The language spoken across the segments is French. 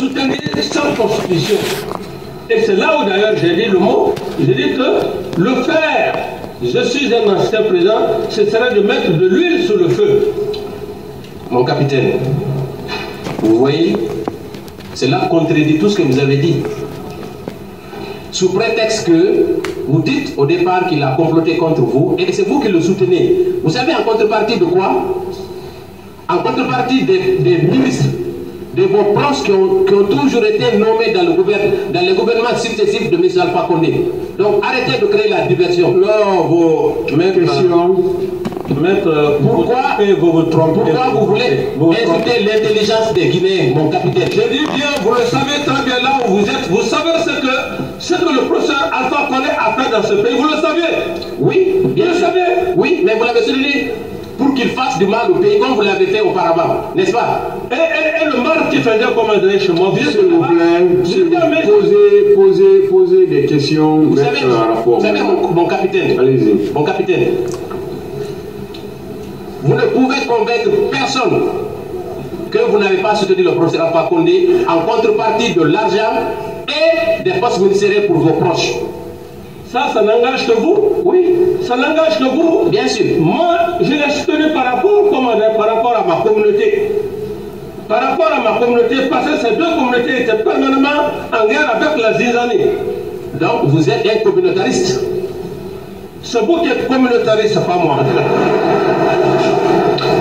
soutenir sans constitution. Et c'est là où d'ailleurs j'ai dit le mot, j'ai dit que le faire, je suis un ancien président, ce serait de mettre de l'huile sur le feu. Mon capitaine, vous voyez, cela contredit tout ce que vous avez dit. Sous prétexte que vous dites au départ qu'il a comploté contre vous et que c'est vous qui le soutenez. Vous savez en contrepartie de quoi? En contrepartie des ministres, de vos proches qui ont toujours été nommés dans le gouvernement successif de M. Alpha Condé. Donc arrêtez de créer la diversion. Non, vos questions. Pourquoi vous voulez insulter l'intelligence des Guinéens, mon capitaine? Je dis bien, vous le savez très bien là où vous êtes. Vous savez ce que le professeur Alpha Condé a fait dans ce pays. Vous le savez? Oui, bien vous le savez? Oui, mais vous l'avez souligné pour qu'il fasse du mal au pays comme vous l'avez fait auparavant, n'est-ce pas? Et le mal qui faisait commander chez moi, s'il vous plaît, posez des questions. Vous savez mon capitaine, allez-y. Mon capitaine, vous ne pouvez convaincre personne que vous n'avez pas soutenu le professeur Alpha Condé en contrepartie de l'argent et des postes ministériels pour vos proches. Ça n'engage que vous? Oui. Ça n'engage que vous? Bien sûr. Moi, je l'ai soutenu par rapport à ma communauté. Par rapport à ma communauté, parce que ces deux communautés étaient permanemment en guerre avec la Zizanie. Donc vous êtes un communautariste? C'est vous qui êtes communautariste, pas moi.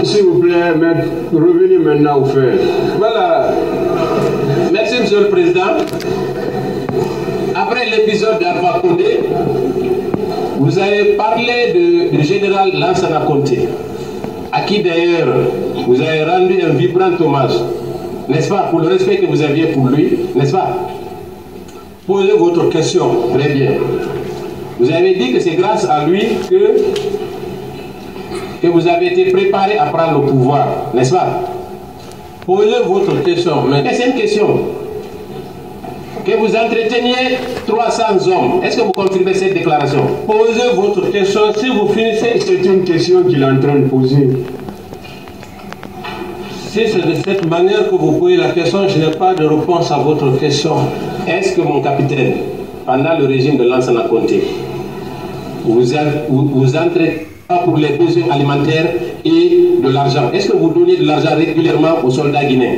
S'il vous plaît, maître, revenez maintenant au fait. Voilà. Merci, Monsieur le Président. Après l'épisode d'Alpha Condé, vous avez parlé du général Lansana Conté, à qui d'ailleurs vous avez rendu un vibrant hommage, n'est-ce pas, pour le respect que vous aviez pour lui, n'est-ce pas? Posez votre question. Très bien. Vous avez dit que c'est grâce à lui que vous avez été préparé à prendre le pouvoir, n'est-ce pas? Posez votre question. Mais c'est une question. Que vous entreteniez 300 hommes. Est-ce que vous confirmez cette déclaration? Posez votre question. Si vous finissez... C'est une question qu'il est en train de poser. Si c'est de cette manière que vous posez la question, je n'ai pas de réponse à votre question. Est-ce que mon capitaine, pendant le régime de Lansana Conté, vous entrez pour les besoins alimentaires et de l'argent? Est-ce que vous donnez de l'argent régulièrement aux soldats guinéens?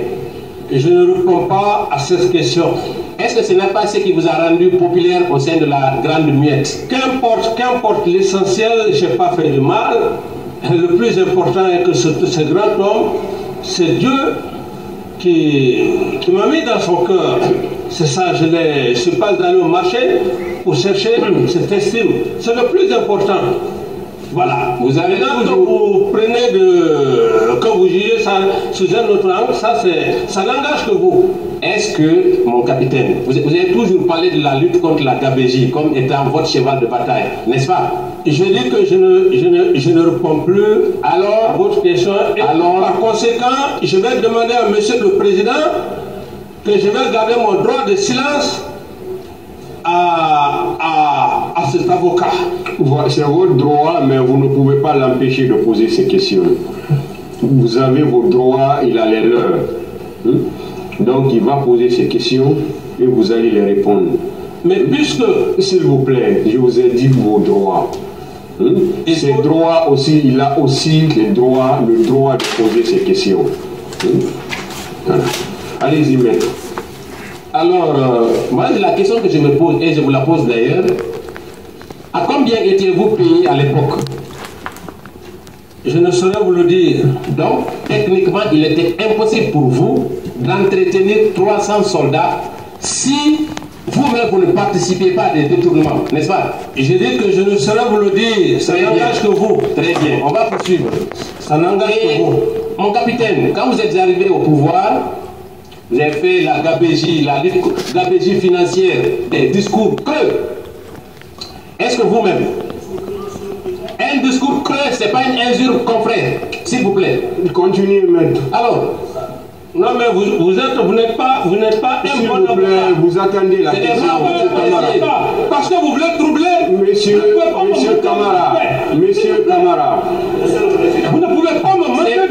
Je ne réponds pas à cette question. Est-ce que ce n'est pas ce qui vous a rendu populaire au sein de la Grande Muette? Qu'importe l'essentiel, je n'ai pas fait de mal. Le plus important est que ce grand homme, c'est Dieu qui m'a mis dans son cœur. C'est ça, je ne suis pas allé au marché pour chercher cette estime. C'est le plus important. Voilà. Vous avez là, vous prenez que vous jugez ça sous un autre angle, ça n'engage que vous. Est-ce que, mon capitaine, vous avez toujours parlé de la lutte contre la gabégie comme étant votre cheval de bataille, n'est-ce pas? Je dis que je ne réponds plus alors à votre question. Et alors, par conséquent, je vais demander à Monsieur le Président que je vais garder mon droit de silence à cet avocat. C'est votre droit, mais vous ne pouvez pas l'empêcher de poser ces questions. Vous avez vos droits, il a les leurs. Donc il va poser ces questions et vous allez les répondre. Mais puisque... S'il vous plaît, je vous ai dit vos droits. Ces droits aussi, il a aussi le droit de poser ces questions. Voilà. Allez-y, maître. Alors, moi, la question que je me pose, et je vous la pose d'ailleurs, à combien étiez-vous payé à l'époque? Je ne saurais vous le dire. Donc, techniquement, il était impossible pour vous d'entretenir 300 soldats si vous-même vous ne participiez pas à des détournements, n'est-ce pas? J'ai dit que je ne saurais vous le dire. Ça n'engage que vous. Très bien, on va poursuivre. Ça n'engage que vous. Mon capitaine, quand vous êtes arrivé au pouvoir, vous avez fait la gabégie financière, des discours creux. Est-ce que vous-même, un discours creux, ce n'est pas une injure, confrère, s'il vous plaît? Continuez, maître. Alors, non, mais vous n'êtes pas un bon avocat. Vous attendez la question. Parce que vous voulez troubler. Monsieur Camara. Vous ne pouvez pas me manquer de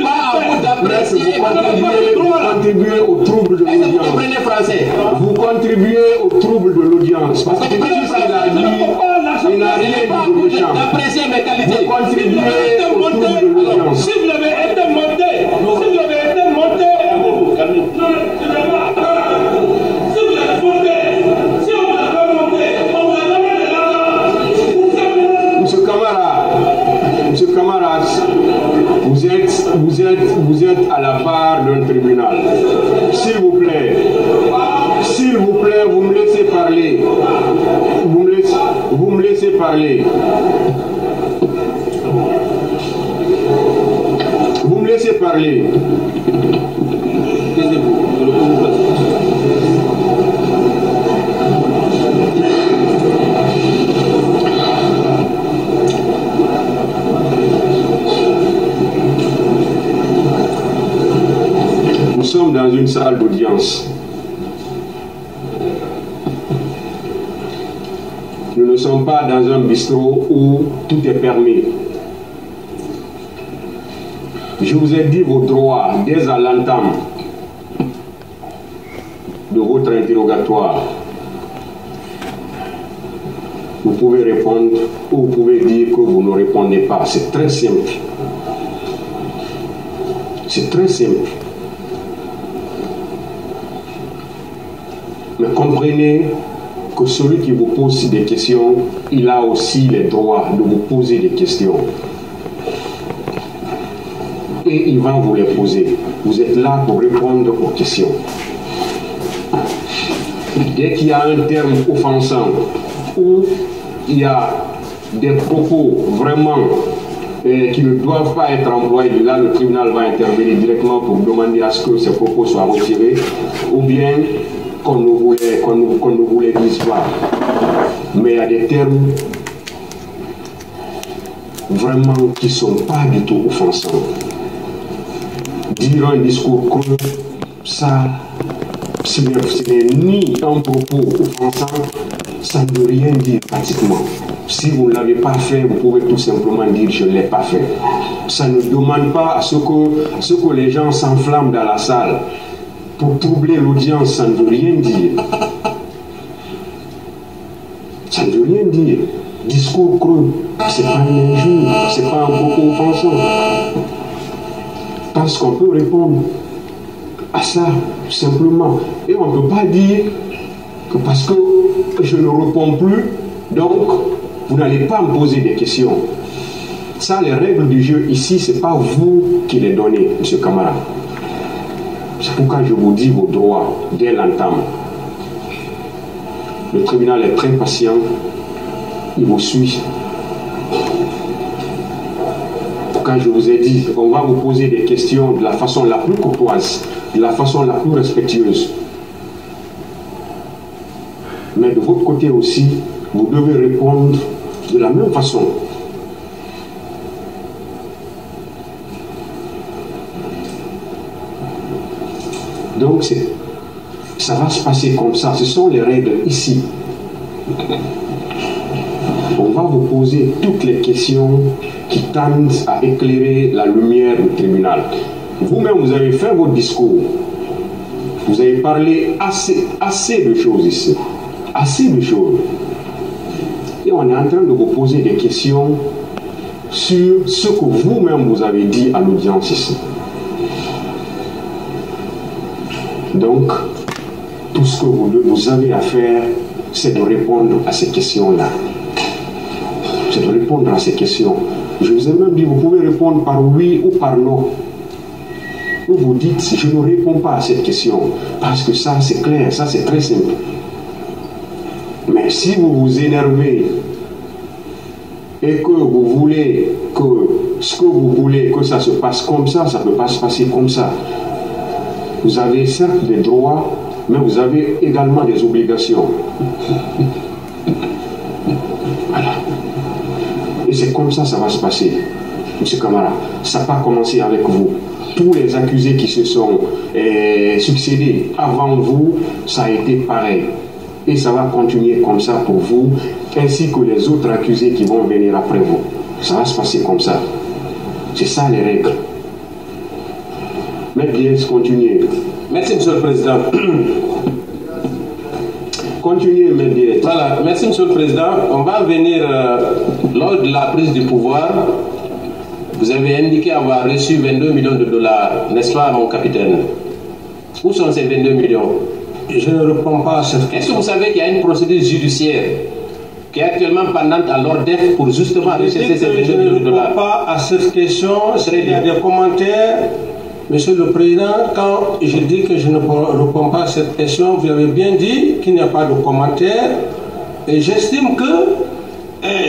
respect. fait, vous contribuez au trouble de l'audience. Vous comprenez français? Vous contribuez au trouble de l'audience. Parce que Félix, il a dit, il n'a rien dit de méchant. D'apprécier mes qualités. Vous contribuez au trouble de l'audience. Si vous avez été monté, si vous avez été monté, si vous êtes monté, si on vous avez monté, on vous a donné de l'argent. Monsieur Camara, vous êtes à la barre d'un tribunal. S'il vous plaît, vous me laissez parler. Vous me laissez parler. Vous me laissez parler. Nous sommes dans une salle d'audience. Nous ne sommes pas dans un bistrot où tout est permis. Je vous ai dit vos droits dès à l'entame de votre interrogatoire. Vous pouvez répondre ou vous pouvez dire que vous ne répondez pas. C'est très simple. C'est très simple. Mais comprenez que celui qui vous pose des questions, il a aussi le droit de vous poser des questions. Et il va vous les poser. Vous êtes là pour répondre aux questions. Dès qu'il y a un terme offensant ou il y a des propos vraiment qui ne doivent pas être employés, là le tribunal va intervenir directement pour demander à ce que ces propos soient retirés, ou bien qu'on ne vous les dise pas. Mais il y a des termes vraiment qui ne sont pas du tout offensants. Dire un discours creux, ça, ce n'est ni un propos offensant, ça ne veut rien dire pratiquement. Si vous ne l'avez pas fait, vous pouvez tout simplement dire je ne l'ai pas fait. Ça ne demande pas à ce que les gens s'enflamment dans la salle. Pour troubler l'audience, ça ne veut rien dire. Ça ne veut rien dire. Discours creux, ce n'est pas une injure, ce n'est pas un propos offensant. Parce qu'on peut répondre à ça, simplement. Et on ne peut pas dire que parce que je ne réponds plus, donc vous n'allez pas me poser des questions. Ça, les règles du jeu ici, ce n'est pas vous qui les donnez, M. Camara. C'est pourquoi je vous dis vos droits dès l'entame. Le tribunal est très patient, il vous suit. Quand je vous ai dit, on va vous poser des questions de la façon la plus courtoise, de la façon la plus respectueuse. Mais de votre côté aussi, vous devez répondre de la même façon. Donc, ça va se passer comme ça. Ce sont les règles ici. On va vous poser toutes les questions qui tendent à éclairer la lumière du tribunal. Vous-même, vous avez fait votre discours. Vous avez parlé assez de choses ici. Assez de choses. Et on est en train de vous poser des questions sur ce que vous-même vous avez dit à l'audience ici. Donc, tout ce que vous avez à faire, c'est de répondre à ces questions-là. C'est de répondre à ces questions. Je vous ai même dit, vous pouvez répondre par oui ou par non. Ou vous dites, je ne réponds pas à cette question, parce que ça, c'est clair, ça, c'est très simple. Mais si vous vous énervez et que vous voulez que ce que vous voulez, que ça se passe comme ça ne peut pas se passer comme ça. Vous avez certes des droits, mais vous avez également des obligations. Voilà. Et c'est comme ça que ça va se passer, M. Camara. Ça n'a pas commencé avec vous. Tous les accusés qui se sont succédés avant vous, ça a été pareil. Et ça va continuer comme ça pour vous, ainsi que les autres accusés qui vont venir après vous. Ça va se passer comme ça. C'est ça les règles. Mais Maître Diaz, continuez. Merci, Monsieur le Président. Continuez, Maître Diaz. Voilà, merci, Monsieur le Président. On va venir, lors de la prise du pouvoir, vous avez indiqué avoir reçu 22 millions de dollars, n'est-ce pas, mon capitaine? Où sont ces 22 millions? Je ne réponds pas à cette question. Est-ce que vous savez qu'il y a une procédure judiciaire qui est actuellement pendante à l'ORDEF pour justement rechercher ces 22 millions de dollars? Je ne réponds pas à cette question. Il y a des commentaires. Monsieur le Président, quand je dis que je ne réponds pas à cette question, vous avez bien dit qu'il n'y a pas de commentaires. Et j'estime que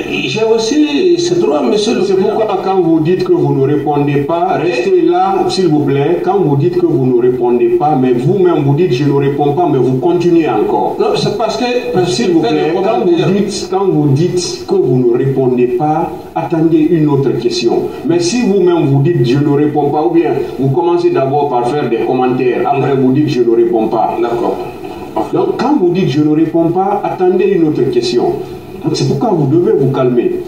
j'ai aussi ce droit, Monsieur le Président. C'est pourquoi quand vous dites que vous ne répondez pas, restez là, s'il vous plaît. Quand vous dites que vous ne répondez pas, mais vous-même vous dites je ne réponds pas, mais vous continuez encore. Non, c'est parce que, s'il vous plaît, quand vous dites que vous ne répondez pas, attendez une autre question. Mais si vous-même vous dites je ne réponds pas, ou bien vous commencez d'abord par faire des commentaires, après vous dites je ne réponds pas. D'accord. Donc quand vous dites je ne réponds pas, attendez une autre question. Donc c'est pourquoi vous devez vous calmer.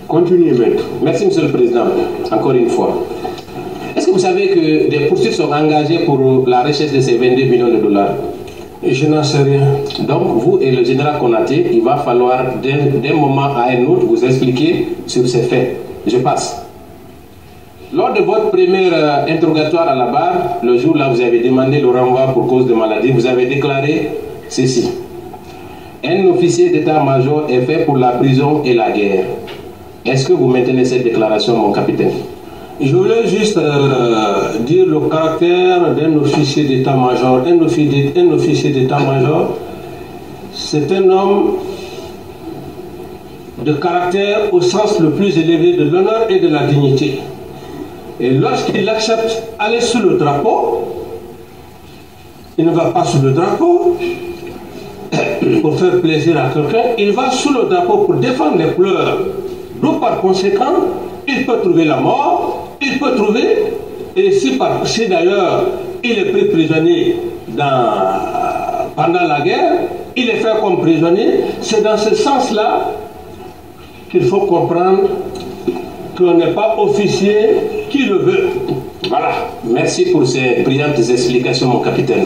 Continuez, maître. Merci, Monsieur le Président. Encore une fois. Est-ce que vous savez que des poursuites sont engagées pour la recherche de ces 22 millions de dollars? Je n'en sais rien. Donc, vous et le général Konaté, il va falloir d'un moment à un autre vous expliquer sur ces faits. Je passe. Lors de votre premier interrogatoire à la barre, le jour là vous avez demandé le renvoi pour cause de maladie, vous avez déclaré ceci. Un officier d'état-major est fait pour la prison et la guerre. Est-ce que vous maintenez cette déclaration, mon capitaine? Je voulais juste dire le caractère d'un officier d'état-major. Un officier d'état-major, c'est un homme de caractère au sens le plus élevé de l'honneur et de la dignité. Et lorsqu'il accepte d'aller sous le drapeau, il ne va pas sous le drapeau pour faire plaisir à quelqu'un, il va sous le drapeau pour défendre les couleurs. Donc par conséquent, il peut trouver la mort, il peut trouver, et si d'ailleurs il est pris prisonnier pendant la guerre, il est fait comme prisonnier, c'est dans ce sens-là qu'il faut comprendre qu'on n'est pas officier qui le veut. Voilà, merci pour ces brillantes explications, mon capitaine.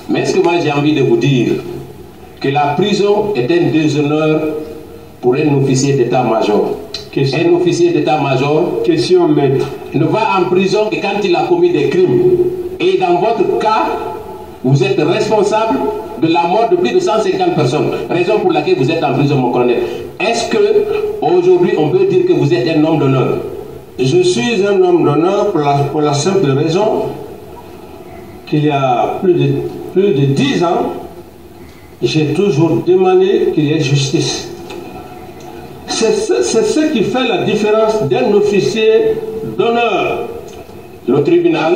Mais est-ce que moi j'ai envie de vous dire que la prison est un déshonneur pour un officier d'état-major? Un officier d'état-major question, maître, ne va en prison que quand il a commis des crimes. Et dans votre cas, vous êtes responsable de la mort de plus de 150 personnes. Raison pour laquelle vous êtes en prison, mon colonel. Est-ce que aujourd'hui on peut dire que vous êtes un homme d'honneur? Je suis un homme d'honneur pour la simple raison qu'il y a plus de 10 ans, j'ai toujours demandé qu'il y ait justice. C'est ce qui fait la différence d'un officier d'honneur. Le tribunal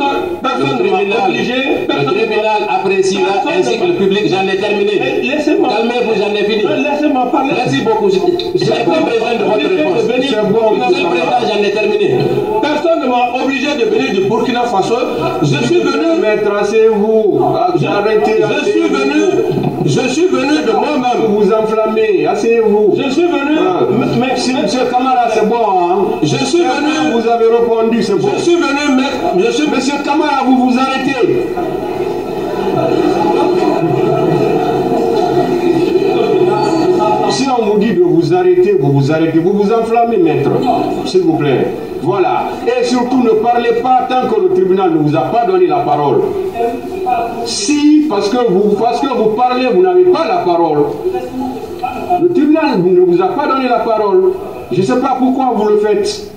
appréciera ainsi que le public. J'en ai terminé. Calmez-vous, j'en ai fini. Laissez-moi parler. Merci beaucoup. Je n'ai pas besoin de votre réponse. Monsieur le Président, j'en ai terminé. Personne ne m'a obligé de venir du Burkina Faso. Je suis venu. Maître, asseyez-vous. Arrêtez. Je suis venu de moi-même. Vous enflammez. Asseyez-vous. Je suis venu. Merci, monsieur Camara, c'est bon. Hein? Je suis venu. Vous avez répondu, c'est bon. Je suis venu, maître. Monsieur Camara, vous vous arrêtez. Si on vous dit de vous arrêter, vous vous arrêtez. Vous vous enflammez, maître. S'il vous plaît. Voilà. Et surtout, ne parlez pas tant que le tribunal ne vous a pas donné la parole. Si, parce que vous parlez, vous n'avez pas la parole. Le tribunal ne vous a pas donné la parole. Je ne sais pas pourquoi vous le faites.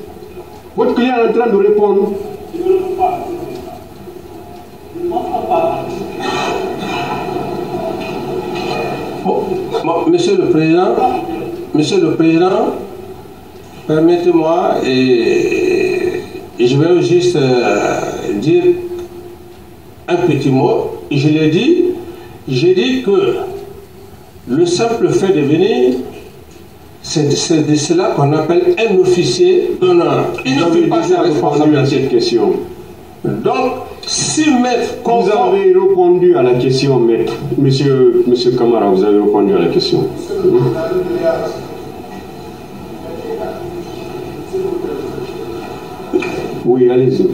Votre client est en train de répondre. Bon, Monsieur le Président, permettez-moi et je vais juste dire un petit mot. Je l'ai dit, j'ai dit que le simple fait de venir, c'est de cela qu'on appelle un officier d'honneur. Il ne peut pas se responsable à cette question. Donc, si maître... Vous avez répondu à la question, maître. Monsieur Camara, vous avez répondu à la question. Oui, allez-y.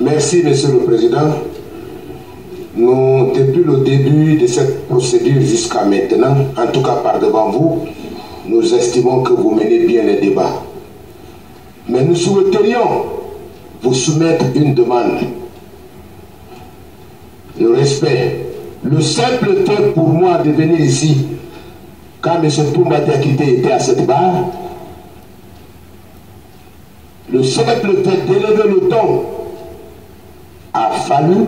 Merci, Monsieur le Président. Nous, depuis le début de cette procédure jusqu'à maintenant, en tout cas par devant vous, nous estimons que vous menez bien les débats. Mais nous souhaiterions vous soumettre une demande. Le respect. Le simple fait pour moi de venir ici, quand M. Toumba Diakité était à cette barre, le simple fait d'élever le ton a fallu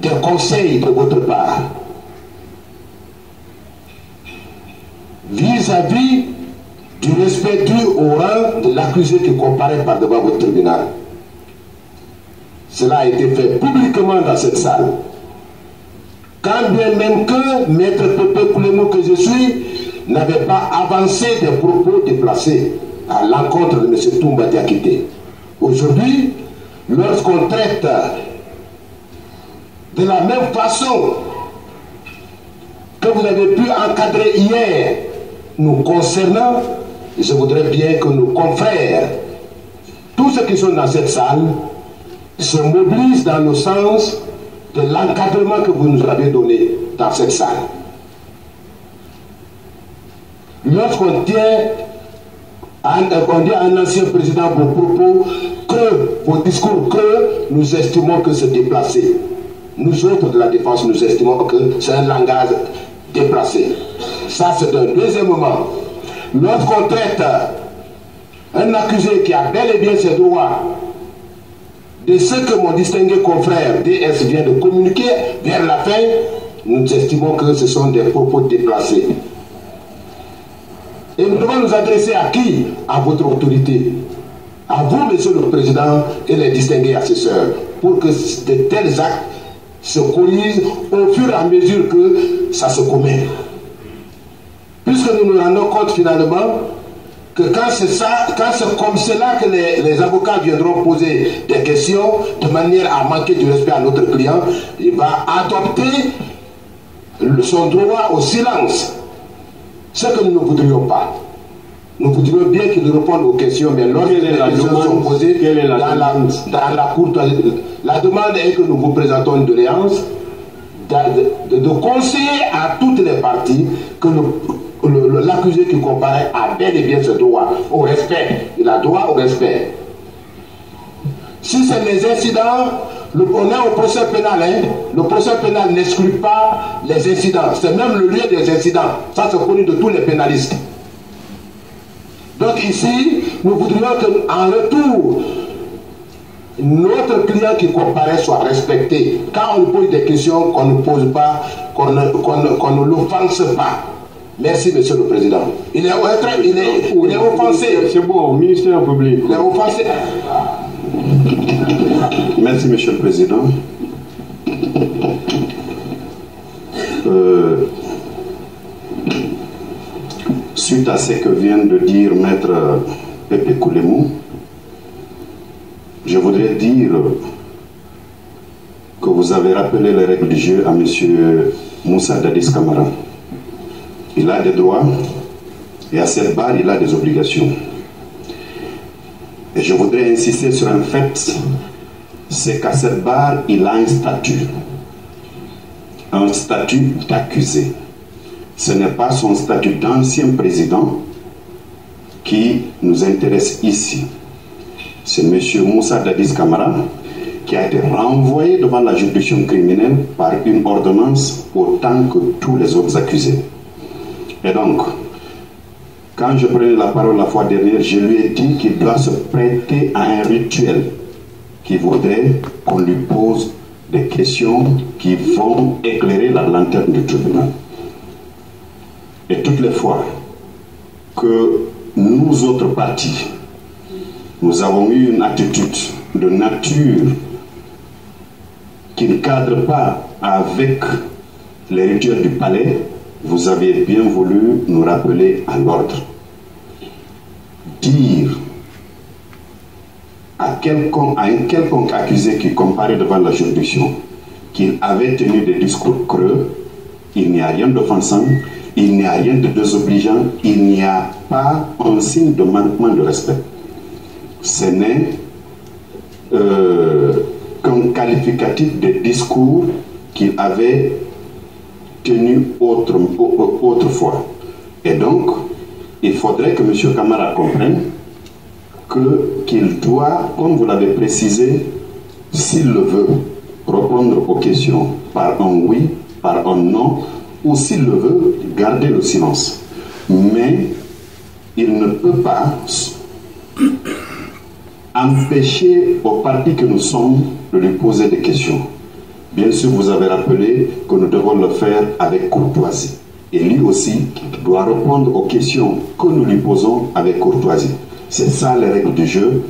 des conseils de votre part vis-à-vis du respect dû au rang de l'accusé qui comparaît par devant votre tribunal. Cela a été fait publiquement dans cette salle. Quand bien même que Maître Pépé Koulemou que je suis n'avait pas avancé des propos déplacés à l'encontre de M. Toumba Diakité. Aujourd'hui, lorsqu'on traite de la même façon que vous avez pu encadrer hier nous concernant, je voudrais bien que nos confrères, tous ceux qui sont dans cette salle, se mobilisent dans le sens de l'encadrement que vous nous avez donné dans cette salle. Lorsqu'on tient on dit à un ancien président vos propos creux, vos discours creux, nous estimons que c'est déplacé. Nous autres de la défense, nous estimons que c'est un langage déplacé. Ça, c'est un deuxième moment. Lorsqu'on traite un accusé qui a bel et bien ses droits, de ce que mon distingué confrère DS vient de communiquer vers la fin, nous estimons que ce sont des propos déplacés. Et nous devons nous adresser à qui? À votre autorité. À vous, Monsieur le Président, et les distingués assesseurs, pour que de tels actes se corrigent au fur et à mesure que ça se commet. Puisque nous nous rendons compte finalement que quand c'est ça, quand c'est comme cela que les avocats viendront poser des questions de manière à manquer du respect à notre client, il va adopter son droit au silence. Ce que nous ne voudrions pas. Nous voudrions bien qu'il réponde aux questions, mais lorsque les questions sont posées dans la cour, la demande est que nous vous présentons une doléance de conseiller à toutes les parties que l'accusé qui comparaît a bel et bien ce droit au respect. Il a droit au respect. Si c'est les incidents, on est au procès pénal. Hein? Le procès pénal n'exclut pas les incidents. C'est même le lieu des incidents. Ça, c'est connu de tous les pénalistes. Donc ici, nous voudrions qu'en retour, notre client qui comparaît soit respecté. Quand on lui pose des questions, qu'on ne pose pas, qu'on ne l'offense pas. Merci, Monsieur le Président. Il est offensé. C'est bon, ministère public. Il est offensé. Merci, Monsieur le Président. Suite à ce que vient de dire Maître Pépé Koulemou, je voudrais dire que vous avez rappelé les règles du jeu à M. Moussa Dadis Camara. Il a des droits et à cette barre, il a des obligations. Et je voudrais insister sur un fait, c'est qu'à cette barre, il a un statut d'accusé. Ce n'est pas son statut d'ancien président qui nous intéresse ici. C'est M. Moussa Dadis Camara qui a été renvoyé devant la juridiction criminelle par une ordonnance autant que tous les autres accusés. Et donc, quand je prenais la parole la fois dernière, je lui ai dit qu'il doit se prêter à un rituel qui voudrait qu'on lui pose des questions qui vont éclairer la lanterne du tribunal. Et toutes les fois que nous autres partis, nous avons eu une attitude de nature qui ne cadre pas avec les rituels du palais, vous avez bien voulu nous rappeler à l'ordre. Dire un quelconque accusé qui comparait devant la juridiction qu'il avait tenu des discours creux, il n'y a rien d'offensant, il n'y a rien de désobligeant, il n'y a pas un signe de manquement de respect. Ce n'est qu'un qualificatif des discours qu'il avait tenus autrefois. Et donc, il faudrait que M. Camara comprenne qu'il doit, comme vous l'avez précisé, s'il le veut, répondre aux questions par un oui, par un non, ou s'il le veut, garder le silence. Mais il ne peut pas empêcher au parti que nous sommes de lui poser des questions. Bien sûr, vous avez rappelé que nous devons le faire avec courtoisie. Et lui aussi doit répondre aux questions que nous lui posons avec courtoisie. C'est ça les règles du jeu.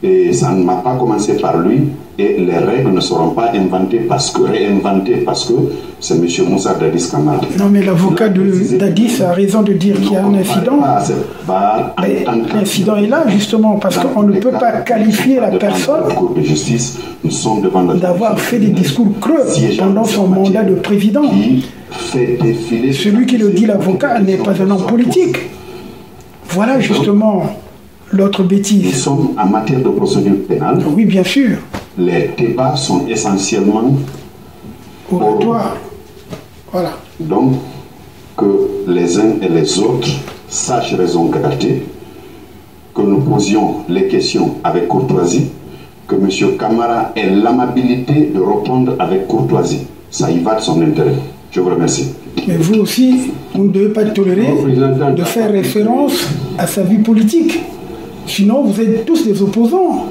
Et ça ne m'a pas commencé par lui. Et les règles ne seront pas réinventées parce que c'est M. Moussa Dadis Camara. Non, mais l'avocat de Dadis a raison de dire qu'il y a un incident. L'incident est là, justement, parce qu'on ne peut pas qualifier la personne d'avoir fait des discours creux pendant son mandat de président. Celui qui le dit, l'avocat, n'est pas un homme politique. Voilà, justement, l'autre bêtise. Nous sommes en matière de procédure pénale. Oui, bien sûr. Les débats sont essentiellement oratoires. Voilà. Donc, que les uns et les autres sachent raison garder, que nous posions les questions avec courtoisie, que M. Camara ait l'amabilité de répondre avec courtoisie. Ça y va de son intérêt. Je vous remercie. Mais vous aussi, vous ne devez pas tolérer de faire référence à sa vie politique. Sinon, vous êtes tous des opposants.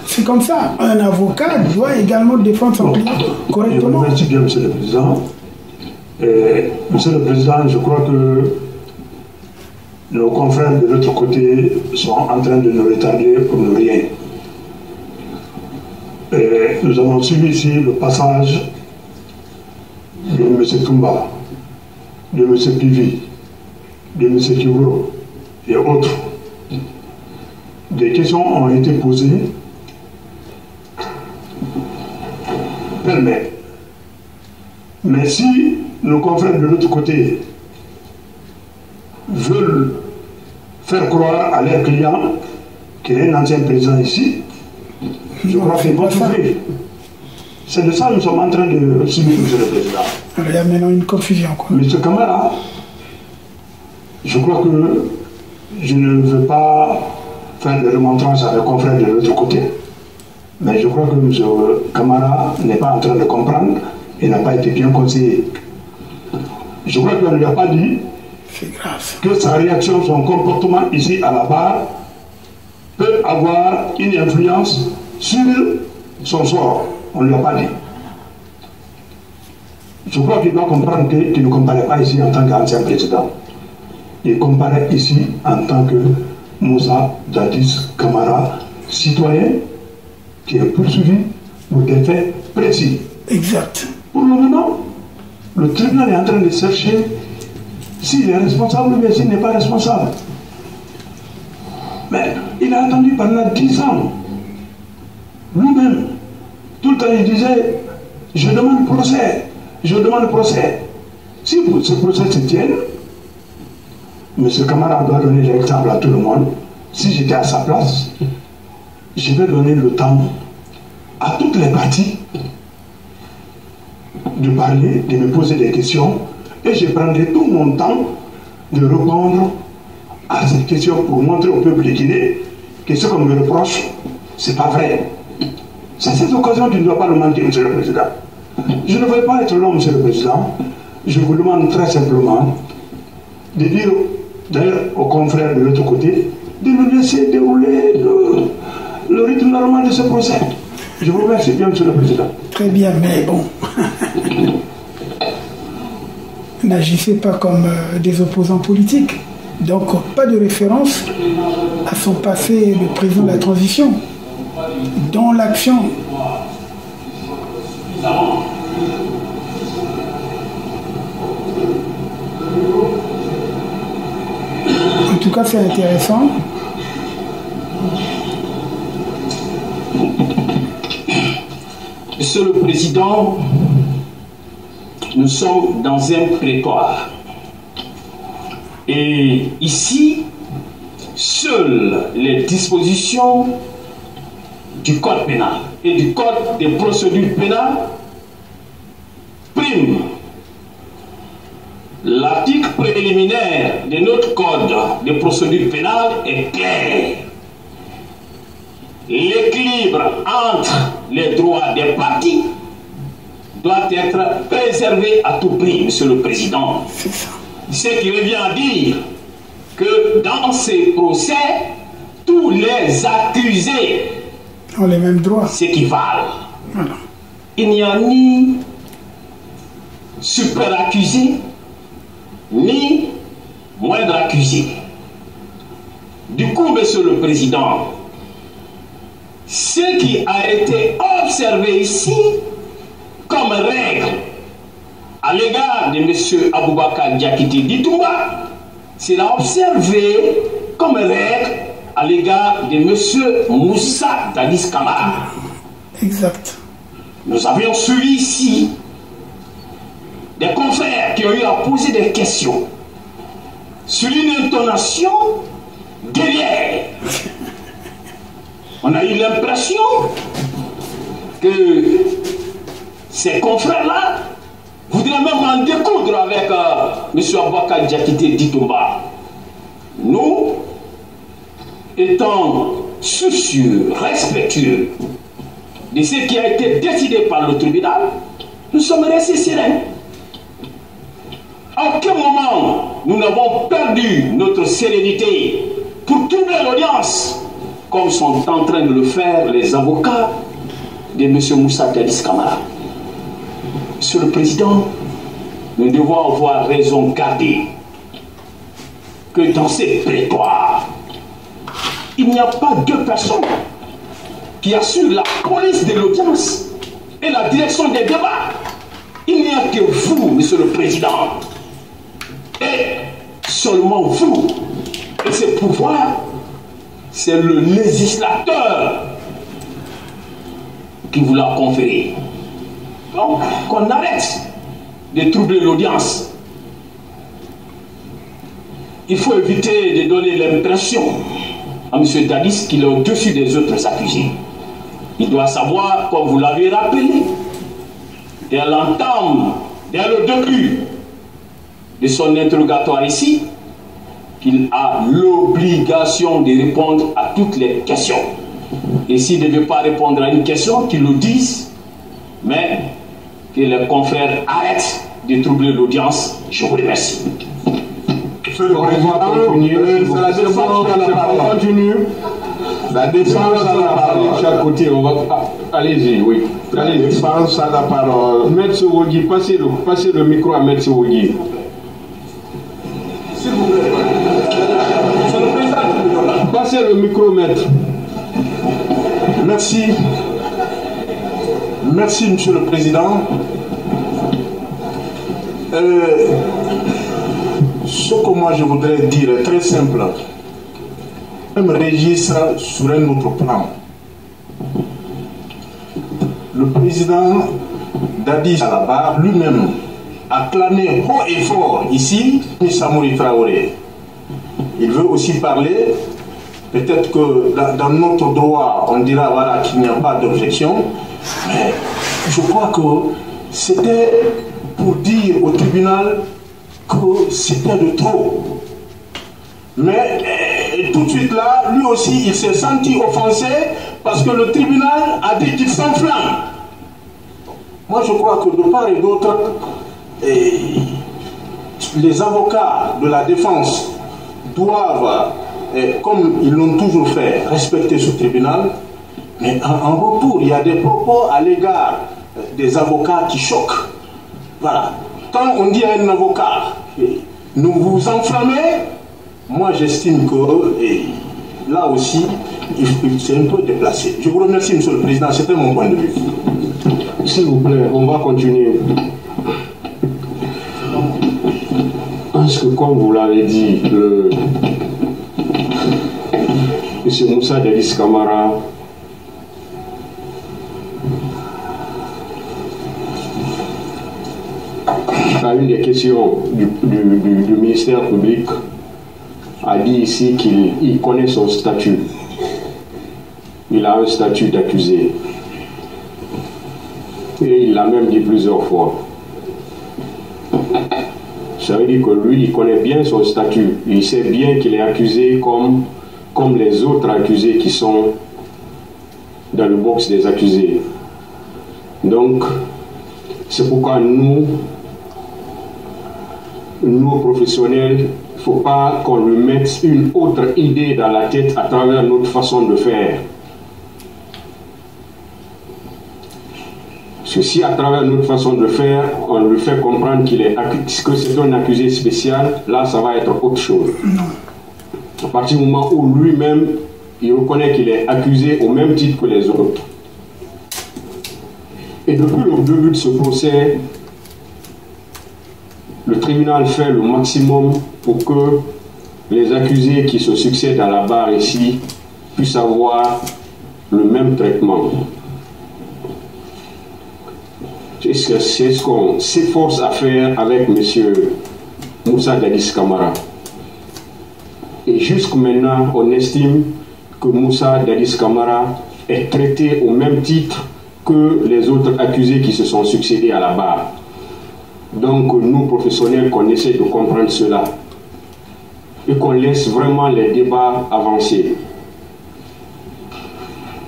C'est comme ça. Un avocat doit également défendre son client correctement. Merci bien, M. le Président. Monsieur le Président, je crois que nos confrères de l'autre côté sont en train de nous retarder pour ne rien. Nous avons suivi ici le passage de M. Toumba, de M. Pivi, de M. Kiburo et autres. Des questions ont été posées. Mais si nos confrères de l'autre côté veulent faire croire à leurs clients qu'il y a un ancien président ici, je crois qu'ils vont trouver. C'est de ça que nous sommes en train de subir, M. le Président. Il y a maintenant une confusion. M. Camara, je crois que je ne veux pas faire de remontrances à mes confrères de l'autre côté. Mais je crois que M. Camara n'est pas en train de comprendre et n'a pas été bien conseillé. Je crois qu'on ne lui a pas dit que sa réaction, son comportement ici à la barre peut avoir une influence sur son sort. On ne lui a pas dit. Je crois qu'il doit comprendre qu'il ne comparaît pas ici en tant qu'ancien président. Il comparaît ici en tant que Moussa Dadis Camara, citoyen qui est poursuivi pour des faits précis. Exact. Pour le moment, le tribunal est en train de chercher s'il est responsable ou bien s'il n'est pas responsable. Mais il a attendu pendant 10 ans. Lui-même, tout le temps il disait, je demande procès, je demande procès. Si ce procès se tienne, M. Camara doit donner l'exemple à tout le monde. Si j'étais à sa place, je vais donner le temps à toutes les parties de parler, de me poser des questions, et je prendrai tout mon temps de répondre à ces questions pour montrer au peuple de Guinée que ce qu'on me reproche, c'est pas vrai. C'est cette occasion qu'il ne doit pas le manquer, M. le Président. Je ne veux pas être long, M. le Président. Je vous demande très simplement de dire, d'ailleurs, aux confrères de l'autre côté, de nous laisser dérouler le rythme normal de ce procès. Je vous remercie bien, M. le Président. Très bien, mais bon. N'agissez pas comme des opposants politiques. Donc, pas de référence à son passé de président de la transition. Dans l'action. En tout cas, c'est intéressant. Monsieur le Président, nous sommes dans un prétoire. Et ici, seules les dispositions du Code pénal et du Code des procédures pénales priment. L'article préliminaire de notre Code des procédures pénales est clair. L'équilibre entre les droits des parties doit être préservé à tout prix, Monsieur le Président. Ce qui revient à dire que dans ces procès, tous les accusés ont les mêmes droits. S'équivalent. Voilà. Il n'y a ni super accusé, ni moindre accusé. Du coup, Monsieur le Président, ce qui a été observé ici comme règle à l'égard de M. Aboubakar Diakité Ditumba sera observé comme règle à l'égard de M. Moussa Dadis Camara. Exact. Nous avions suivi ici des confrères qui ont eu à poser des questions sur une intonation derrière. On a eu l'impression que ces confrères-là voudraient même en découdre avec M. Aboubakar Diakité Ditumba. Nous, étant soucieux, respectueux de ce qui a été décidé par le tribunal, nous sommes restés sereins. À aucun moment, nous n'avons perdu notre sérénité pour troubler l'audience, comme sont en train de le faire les avocats de M. Moussa Dadis Camara. Monsieur le Président, nous devons avoir raison garder que dans ces prétoires, il n'y a pas deux personnes qui assurent la police de l'audience et la direction des débats. Il n'y a que vous, Monsieur le Président, et seulement vous. Et ce pouvoir, c'est le législateur qui vous l'a conféré. Donc, qu'on arrête de troubler l'audience. Il faut éviter de donner l'impression à M. Dadis qu'il est au-dessus des autres accusés. Il doit savoir, comme vous l'avez rappelé, dès l'entame, dès le début de son interrogatoire ici, qu'il a l'obligation de répondre à toutes les questions. Et s'il ne veut pas répondre à une question, qu'il le dise, mais que les confrères arrêtent de troubler l'audience. Je vous remercie. Monsieur le Président, c'est la défense à la parole. Continue. La défense à la parole. De chaque côté, on va. Allez-y, oui. La défense à la parole. Maître Sowogi, passez le micro à Maître Sowogi. S'il vous plaît. C'est le président qui me donne là. Passez le micro, Maître. Merci. Merci, Monsieur le Président. Ce que moi je voudrais dire est très simple. Même Régis sur un autre plan. Le président Dadis à la barre lui-même a clamé haut et fort ici Samouri Traoré. Il veut aussi parler. Peut-être que dans notre droit, on dira voilà, qu'il n'y a pas d'objection. Mais je crois que c'était pour dire au tribunal que c'était de trop. Mais tout de suite là, lui aussi, il s'est senti offensé parce que le tribunal a dit qu'il s'enflamme. Moi, je crois que de part et d'autre, les avocats de la défense doivent, comme ils l'ont toujours fait, respecter ce tribunal. Mais en retour, il y a des propos à l'égard des avocats qui choquent. Voilà. Quand on dit à un avocat, nous vous enflammez, moi j'estime que là aussi, c'est un peu déplacé. Je vous remercie, Monsieur le Président, c'était mon point de vue. S'il vous plaît, on va continuer. Parce que comme vous l'avez dit, M. Moussa Dadis Camara à une des questions du ministère public, a dit ici qu'il connaît son statut. Il a un statut d'accusé. Et il l'a même dit plusieurs fois. Ça veut dire que lui, il connaît bien son statut. Il sait bien qu'il est accusé comme les autres accusés qui sont dans le box des accusés. Donc, c'est pourquoi nous professionnels, il ne faut pas qu'on lui mette une autre idée dans la tête à travers notre façon de faire. Parce que si à travers notre façon de faire, on lui fait comprendre que c'est un accusé spécial, là ça va être autre chose. À partir du moment où lui-même, il reconnaît qu'il est accusé au même titre que les autres. Et depuis le début de ce procès, le tribunal fait le maximum pour que les accusés qui se succèdent à la barre ici puissent avoir le même traitement. C'est ce qu'on s'efforce à faire avec M. Moussa Dadis Camara. Et jusqu'à maintenant, on estime que Moussa Dadis Camara est traité au même titre que les autres accusés qui se sont succédés à la barre. Donc nous, professionnels, qu'on essaie de comprendre cela et qu'on laisse vraiment les débats avancer.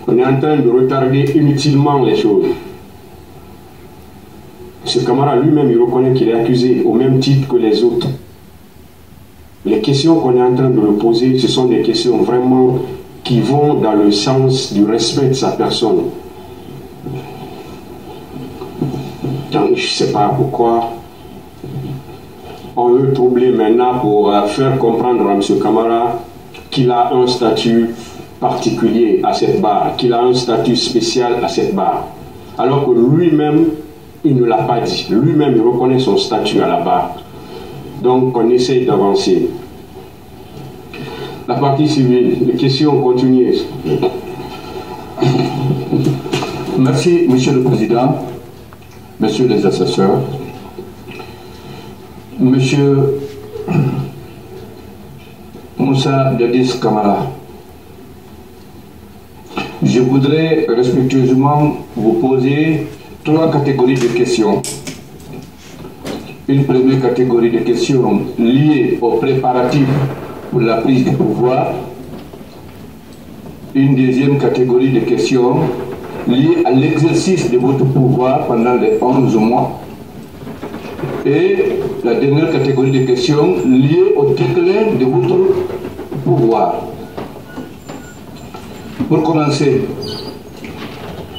On est en train de retarder inutilement les choses. Ce Camara lui-même, il reconnaît qu'il est accusé au même titre que les autres. Les questions qu'on est en train de lui poser, ce sont des questions vraiment qui vont dans le sens du respect de sa personne. Donc, je ne sais pas pourquoi on veut troubler maintenant pour faire comprendre à M. Camara qu'il a un statut particulier à cette barre, qu'il a un statut spécial à cette barre. Alors que lui-même, il ne l'a pas dit. Lui-même, il reconnaît son statut à la barre. Donc, on essaye d'avancer. La partie civile, les questions continuent. Merci, Monsieur le Président, Messieurs les assesseurs, Monsieur Moussa Dadis Camara. Je voudrais respectueusement vous poser 3 catégories de questions. Une première catégorie de questions liées aux préparatifs pour la prise du pouvoir. Une deuxième catégorie de questions liées à l'exercice de votre pouvoir pendant les 11 mois. Et la dernière catégorie de questions liées au déclin de votre pouvoir. Pour commencer,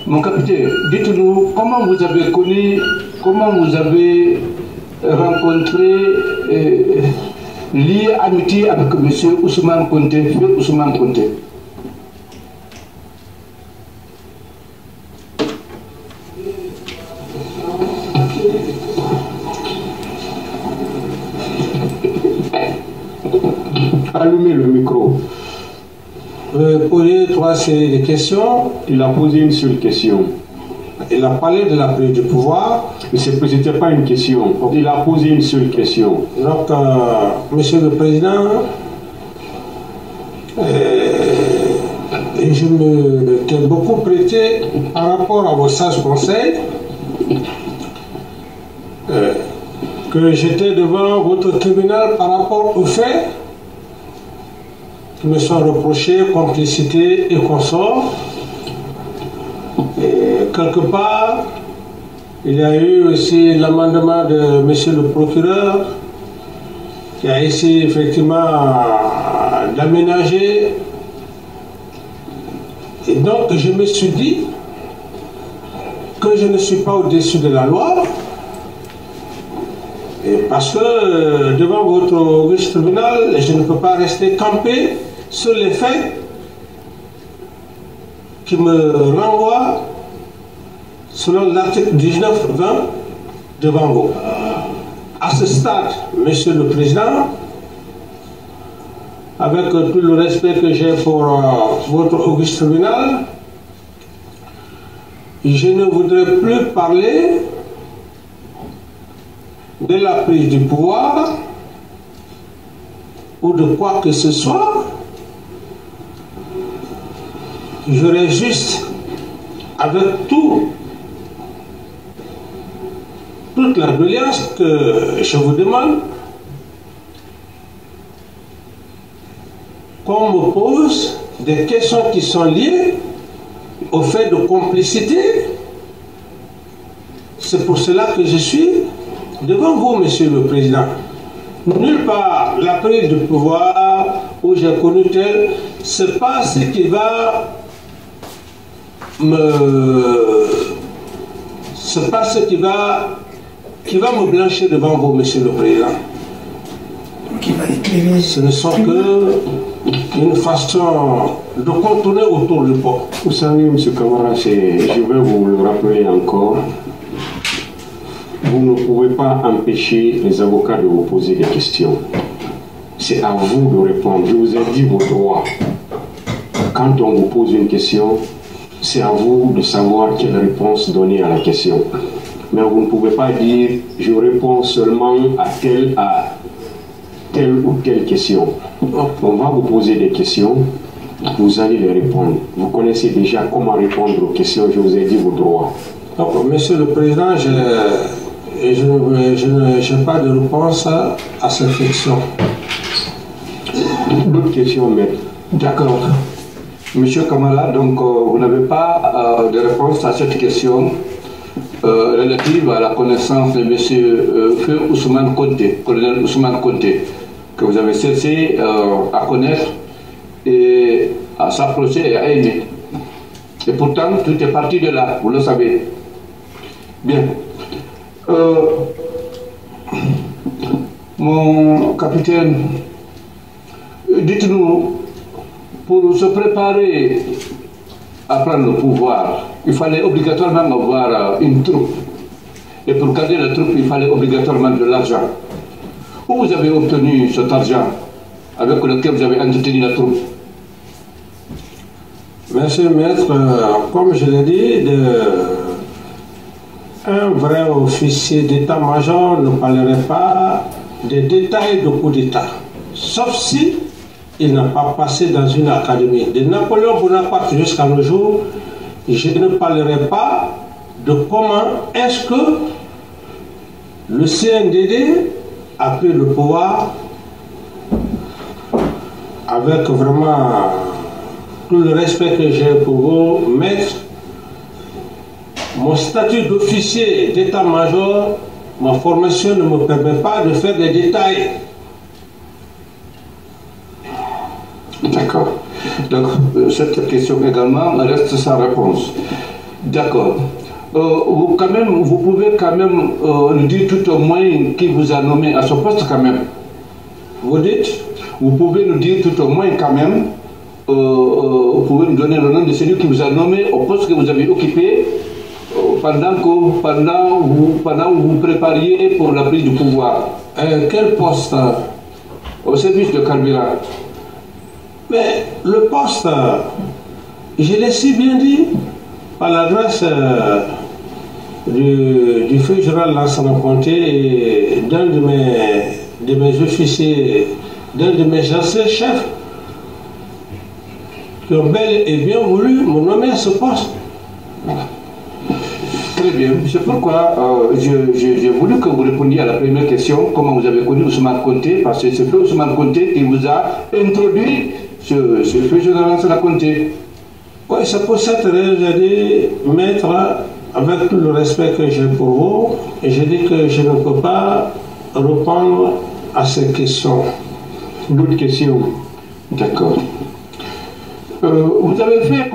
mon capitaine, dites-nous comment vous avez connu, comment vous avez rencontré, lié amitié avec M. Ousmane Konté, Feu Ousmane Konté. Allumez le micro. Poser 3 séries de questions. Il a posé une seule question. Il a parlé de la prise du pouvoir. Mais ce n'était pas une question. Il a posé une seule question. Donc, Monsieur le Président, je me t'ai beaucoup prêté par rapport à vos sages conseils que j'étais devant votre tribunal par rapport aux faits qui me sont reprochés, complicité et consorts. Et quelque part, il y a eu aussi l'amendement de monsieur le procureur qui a essayé effectivement d'aménager. Et donc je me suis dit que je ne suis pas au-dessus de la loi. Et parce que devant votre auguste tribunal, je ne peux pas rester campé sur les faits qui me renvoient selon l'article 19-20 devant vous. À ce stade, Monsieur le Président, avec tout le respect que j'ai pour votre auguste tribunal, je ne voudrais plus parler de la prise du pouvoir ou de quoi que ce soit. J'aurais juste, avec toute la doléance que je vous demande, qu'on me pose des questions qui sont liées au fait de complicité. C'est pour cela que je suis devant vous, Monsieur le Président. Nulle part la prise du pouvoir où j'ai connu tel, c'est pas ce qui va me blanchir devant vous, Monsieur le Président. Qui va éclairer. Ce ne sont qu'une façon de contourner autour du pot. Vous savez, M. Camara, je vais vous le rappeler encore. Vous ne pouvez pas empêcher les avocats de vous poser des questions. C'est à vous de répondre. Je vous ai dit vos droits. Quand on vous pose une question, c'est à vous de savoir quelle réponse donner à la question. Mais vous ne pouvez pas dire « je réponds seulement à telle ou telle question ». On va vous poser des questions, vous allez les répondre. Vous connaissez déjà comment répondre aux questions, je vous ai dit vos droits. Donc, Monsieur le Président, je n'ai pas de réponse à cette question. D'autres questions, maître? D'accord. Monsieur Kamala, donc vous n'avez pas de réponse à cette question relative à la connaissance de Monsieur Feu Ousmane Konté, colonel Ousmane Konté, que vous avez cessé à connaître et à s'approcher et à aimer. Et pourtant, tout est parti de là, vous le savez. Bien. Mon capitaine, dites-nous, pour se préparer à prendre le pouvoir, il fallait obligatoirement avoir une troupe. Et pour garder la troupe, il fallait obligatoirement de l'argent. Où vous avez obtenu cet argent avec lequel vous avez entretenu la troupe? Monsieur le maître, comme je l'ai dit, un vrai officier d'état-major ne parlerait pas des détails de coup d'État, sauf si il n'a pas passé dans une académie. De Napoléon Bonaparte jusqu'à nos jours, je ne parlerai pas de comment est-ce que le CNDD a pris le pouvoir avec vraiment tout le respect que j'ai pour vous, maître. Mon statut d'officier d'état-major, ma formation ne me permet pas de faire des détails. D'accord. Donc, cette question également reste sans réponse. D'accord. Vous pouvez quand même nous dire tout au moins qui vous a nommé à ce poste quand même. Vous dites? Vous pouvez nous dire tout au moins quand même, vous pouvez nous donner le nom de celui qui vous a nommé au poste que vous avez occupé pendant que vous prépariez pour la prise du pouvoir. Quel poste? Au service de carburant. Mais le poste, je l'ai si bien dit, par la grâce du feu général Lansana Conté et d'un de mes officiers, d'un de mes anciens chefs, qui ont bel et bien voulu me nommer à ce poste. Voilà. Très bien. C'est pourquoi j'ai voulu que vous répondiez à la première question, comment vous avez connu Ousmane Konté, parce que c'est Ousmane Konté qui vous a introduit ce feu général Lansana Conté. Oui, c'est pour cette raison que j'ai dit, maître, avec tout le respect que j'ai pour vous, et j'ai dit que je ne peux pas répondre à ces questions. D'autres questions? D'accord. Vous avez fait